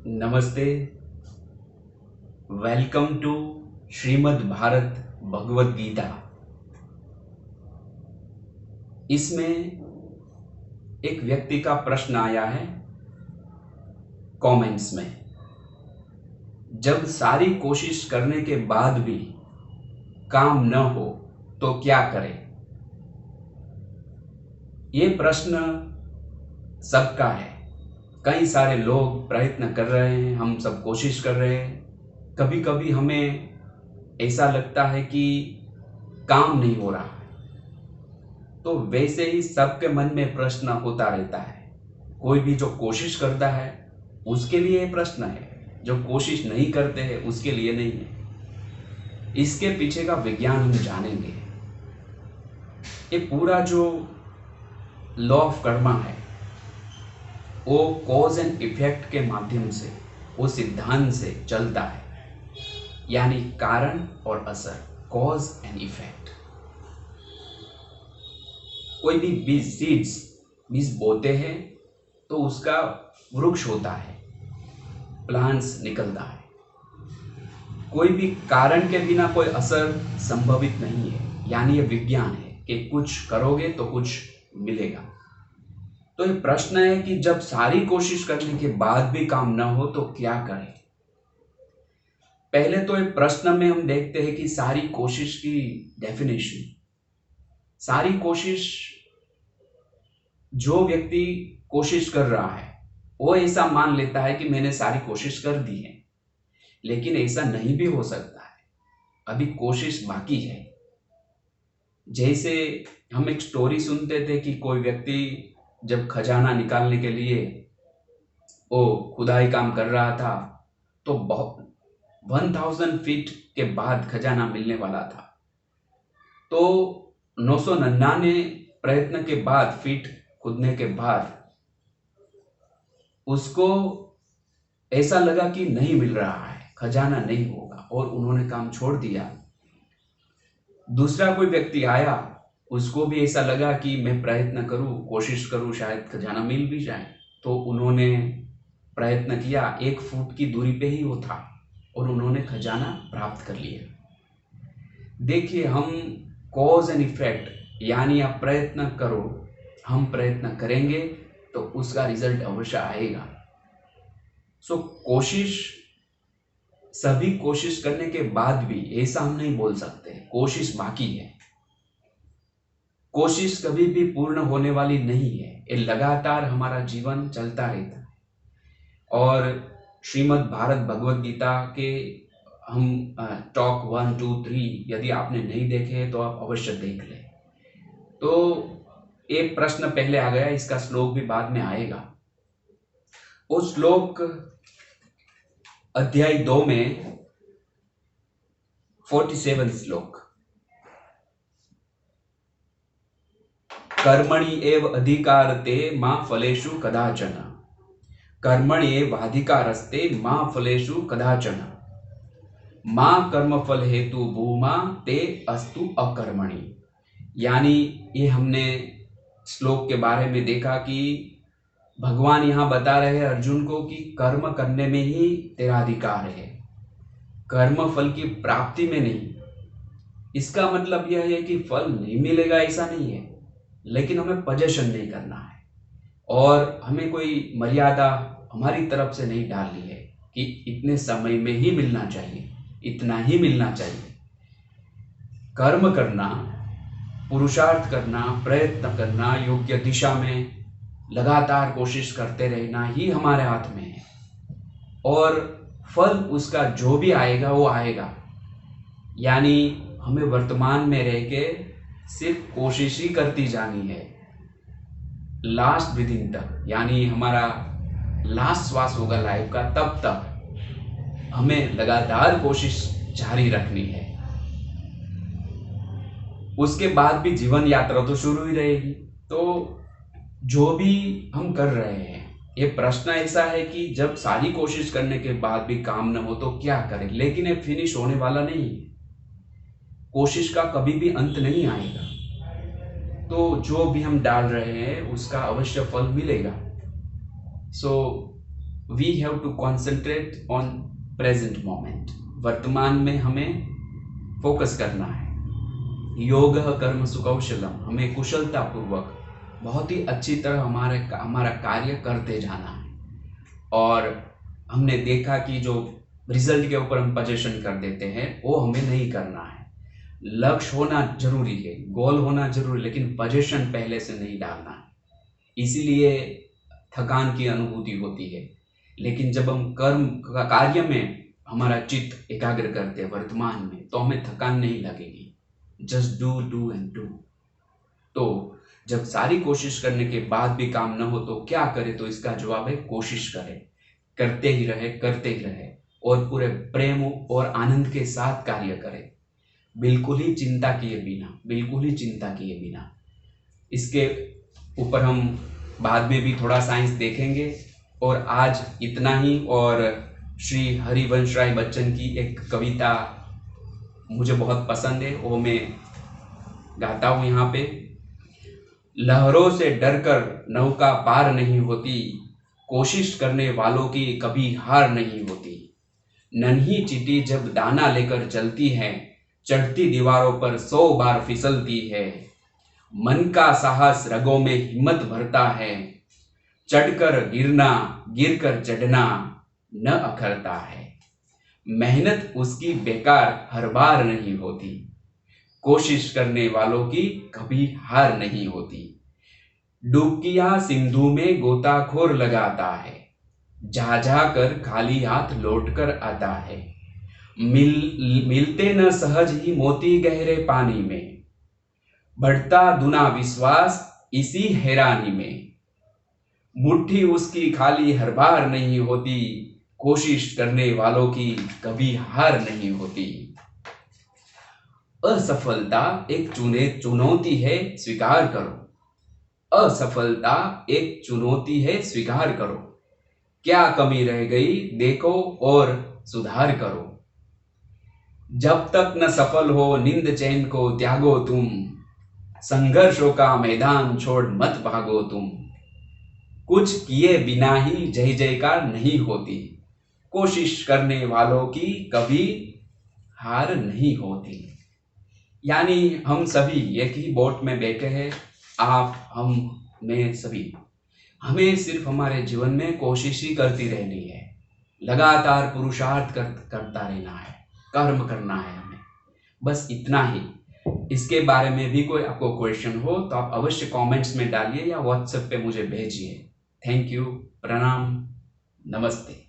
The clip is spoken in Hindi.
नमस्ते। Welcome to Shrimad Bharat Bhagavad Gita. इसमें एक व्यक्ति का प्रश्न आया है कमेंट्स में, जब सारी कोशिश करने के बाद भी काम न हो तो क्या करें। ये प्रश्न सबका है। कई सारे लोग प्रयत्न कर रहे हैं, हम सब कोशिश कर रहे हैं। कभी कभी हमें ऐसा लगता है कि काम नहीं हो रहा है। तो वैसे ही सबके मन में प्रश्न होता रहता है। कोई भी जो कोशिश करता है उसके लिए ये प्रश्न है, जो कोशिश नहीं करते हैं उसके लिए नहीं है। इसके पीछे का विज्ञान हम जानेंगे। ये पूरा जो लॉ ऑफ कर्मा है वो कॉज एंड इफेक्ट के माध्यम से, वो सिद्धांत से चलता है, यानी कारण और असर, कॉज एंड इफेक्ट। कोई भी बीज बोते हैं तो उसका वृक्ष होता है, प्लांट्स निकलता है। कोई भी कारण के बिना कोई असर संभवित नहीं है, यानी ये विज्ञान है कि कुछ करोगे तो कुछ मिलेगा। तो ये प्रश्न है कि जब सारी कोशिश करने के बाद भी काम ना हो तो क्या करें। पहले तो ये प्रश्न में हम देखते हैं कि सारी कोशिश की डेफिनेशन। सारी कोशिश, जो व्यक्ति कोशिश कर रहा है वो ऐसा मान लेता है कि मैंने सारी कोशिश कर दी है, लेकिन ऐसा नहीं भी हो सकता है, अभी कोशिश बाकी है। जैसे हम एक स्टोरी सुनते थे कि कोई व्यक्ति जब खजाना निकालने के लिए वो खुदाई काम कर रहा था तो बहुत 1000 फीट के बाद खजाना मिलने वाला था। तो 999 प्रयत्न के बाद, फीट खुदने के बाद उसको ऐसा लगा कि नहीं मिल रहा है, खजाना नहीं होगा, और उन्होंने काम छोड़ दिया। दूसरा कोई व्यक्ति आया, उसको भी ऐसा लगा कि मैं प्रयत्न करूं, कोशिश करूं, शायद खजाना मिल भी जाए। तो उन्होंने प्रयत्न किया, 1 फुट की दूरी पे ही वो था और उन्होंने खजाना प्राप्त कर लिया। देखिए, हम कॉज एंड इफेक्ट, यानी आप प्रयत्न करो, हम प्रयत्न करेंगे तो उसका रिजल्ट अवश्य आएगा। कोशिश, सभी कोशिश करने के बाद भी ऐसा हम नहीं बोल सकते कोशिश बाकी है। कोशिश कभी भी पूर्ण होने वाली नहीं है, ये लगातार हमारा जीवन चलता रहता है। और श्रीमद् भारत भगवत गीता के हम टॉक 1, 2, 3 यदि आपने नहीं देखे तो आप अवश्य देख लें। तो एक प्रश्न पहले आ गया, इसका श्लोक भी बाद में आएगा। वो श्लोक अध्याय 2 में 47 श्लोक, कर्मणि एव अधिकारते मा फलेषु कदाचन, कर्मणि एव अधिकारस्ते मा फलेषु कदाचन, मा कर्मफल हेतु भूमा ते अस्तु अकर्मणि। यानी ये हमने श्लोक के बारे में देखा कि भगवान यहाँ बता रहे हैं अर्जुन को कि कर्म करने में ही तेरा अधिकार है, कर्म फल की प्राप्ति में नहीं। इसका मतलब यह है कि फल नहीं मिलेगा ऐसा नहीं है, लेकिन हमें पजेशन नहीं करना है और हमें कोई मर्यादा हमारी तरफ से नहीं डालनी है कि इतने समय में ही मिलना चाहिए, इतना ही मिलना चाहिए। कर्म करना, पुरुषार्थ करना, प्रयत्न करना, योग्य दिशा में लगातार कोशिश करते रहना ही हमारे हाथ में है, और फल उसका जो भी आएगा वो आएगा। यानी हमें वर्तमान में रह के सिर्फ कोशिश ही करती जानी है, लास्ट ब्रीदिंग तक, यानी हमारा लास्ट श्वास होगा लाइफ का, तब तक हमें लगातार कोशिश जारी रखनी है। उसके बाद भी जीवन यात्रा तो शुरू ही रहेगी। तो जो भी हम कर रहे हैं, ये प्रश्न ऐसा है कि जब सारी कोशिश करने के बाद भी काम न हो तो क्या करें, लेकिन ये फिनिश होने वाला नहीं है। कोशिश का कभी भी अंत नहीं आएगा। तो जो भी हम डाल रहे हैं उसका अवश्य फल मिलेगा। We have to concentrate on present moment. वर्तमान में हमें फोकस करना है। योग कर्म सुकौशलम, हमें कुशलता पूर्वक बहुत ही अच्छी तरह हमारा कार्य करते जाना है। और हमने देखा कि जो रिजल्ट के ऊपर हम पजेशन कर देते हैं वो हमें नहीं करना है। लक्ष्य होना जरूरी है, गोल होना जरूरी, लेकिन पजेशन पहले से नहीं डालना है। इसीलिए थकान की अनुभूति होती है। लेकिन जब हम कार्य में हमारा चित्त एकाग्र करते हैं वर्तमान में, तो हमें थकान नहीं लगेगी। Just do and do. तो जब सारी कोशिश करने के बाद भी काम न हो तो क्या करे, तो इसका जवाब है कोशिश करें, करते ही रहे और पूरे प्रेम और आनंद के साथ कार्य करें, बिल्कुल ही चिंता किए बिना। इसके ऊपर हम बाद में भी थोड़ा साइंस देखेंगे। और आज इतना ही। और श्री हरिवंश राय बच्चन की एक कविता मुझे बहुत पसंद है, वो मैं गाता हूँ यहाँ पे। लहरों से डरकर नौका पार नहीं होती, कोशिश करने वालों की कभी हार नहीं होती। नन्ही चींटी जब दाना लेकर चलती है, चढ़ती दीवारों पर 100 बार फिसलती है। मन का साहस रगों में हिम्मत भरता है, चढ़कर गिरना गिरकर चढ़ना न अखरता है। मेहनत उसकी बेकार हर बार नहीं होती, कोशिश करने वालों की कभी हार नहीं होती। डुबकियां सिंधु में गोताखोर लगाता है, जा जा कर खाली हाथ लौट कर आता है। मिलते न सहज ही मोती गहरे पानी में, बढ़ता दुना विश्वास इसी हैरानी में। मुट्ठी उसकी खाली हर बार नहीं होती, कोशिश करने वालों की कभी हार नहीं होती। असफलता एक चुनौती है, स्वीकार करो। असफलता एक चुनौती है, स्वीकार करो। क्या कमी रह गई देखो और सुधार करो। जब तक न सफल हो नींद चैन को त्यागो तुम, संघर्षों का मैदान छोड़ मत भागो तुम। कुछ किए बिना ही जय जयकार नहीं होती, कोशिश करने वालों की कभी हार नहीं होती। यानी हम सभी एक ही बोट में बैठे हैं, आप, हम, मैं, सभी। हमें सिर्फ हमारे जीवन में कोशिश ही करती रहनी है, लगातार पुरुषार्थ करता रहना है, कर्म करना है हमें, बस इतना ही। इसके बारे में भी कोई आपको क्वेश्चन हो तो आप अवश्य कमेंट्स में डालिए या व्हाट्सएप पे मुझे भेजिए। थैंक यू, प्रणाम, नमस्ते।